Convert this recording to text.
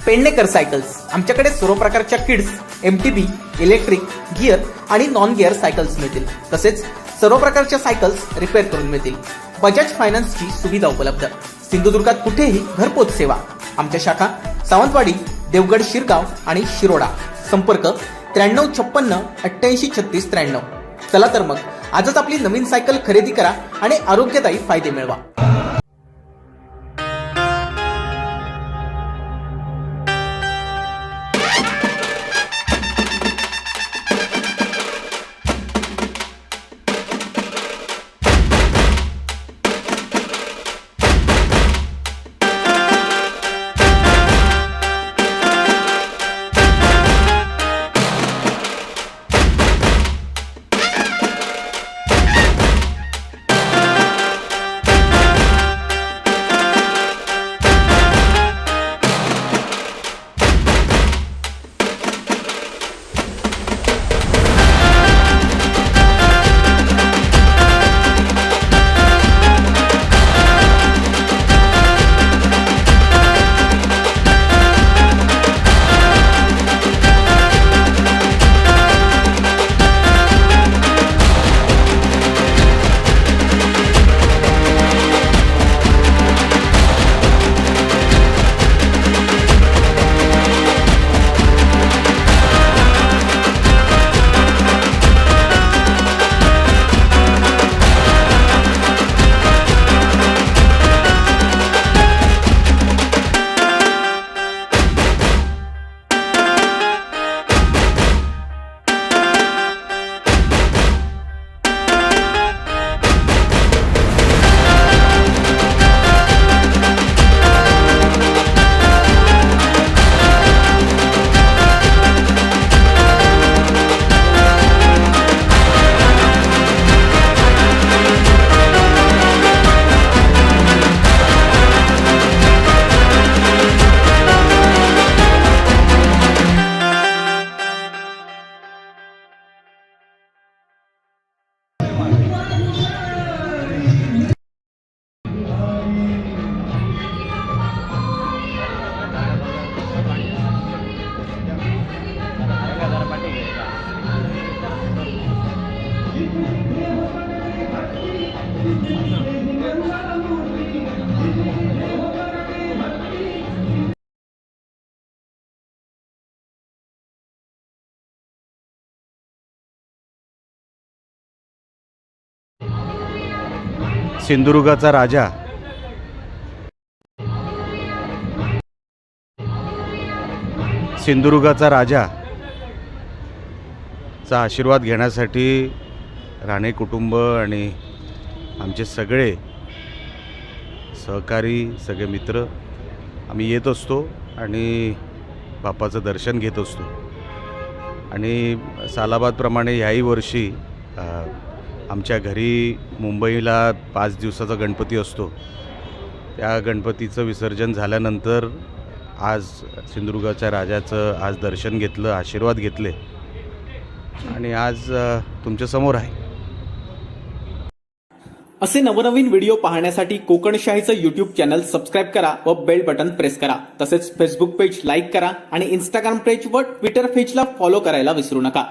Pednekar cycles, आमच्याकडे सर्व प्रकारच्या किड्स, MTB, इलेक्ट्रिक, गिअर आणि नॉन गिअर सायकल्स मिळतील. तसेच सर्व प्रकारच्या सायकल्स रिपेअर करून मिळतील. बजाज फायनान्सची सुविधा उपलब्ध. सिंधुदुर्गात कुठेही घरपोच सेवा. आमच्या शाखा सावंतवाडी, देवगड, शिरगाव आणि शिरोडा. संपर्क 9356 88 36 93. चला तर मग आजच आपली नवीन सायकल खरेदी करा आणि आरोग्यदायी फायदे मिळवा. सिंधुदुर्गाचा राजा चा आशीर्वाद घेण्यासाठी राणे कुटुंब आणि आमचे सगळे सहकारी, सगळे मित्र आम्ही येत असतो आणि बाप्पाचं दर्शन घेत असतो. आणि सालाबादप्रमाणे याही वर्षी आमच्या घरी मुंबईला 5 दिवसाचा गणपती असतो. त्या गणपतीचं विसर्जन झाल्यानंतर आज सिंधुदुर्गाच्या राजाचं आज दर्शन घेतलं, आशीर्वाद घेतले आणि आज तुमच्यासमोर आहे. असे नवनवीन व्हिडिओ पाहण्यासाठी कोकणशाहीचं YouTube चॅनल सबस्क्राईब करा व बेल बटन प्रेस करा. तसेच फेसबुक पेज लाईक करा आणि इंस्टाग्राम पेज व ट्विटर पेजला फॉलो करायला विसरू नका.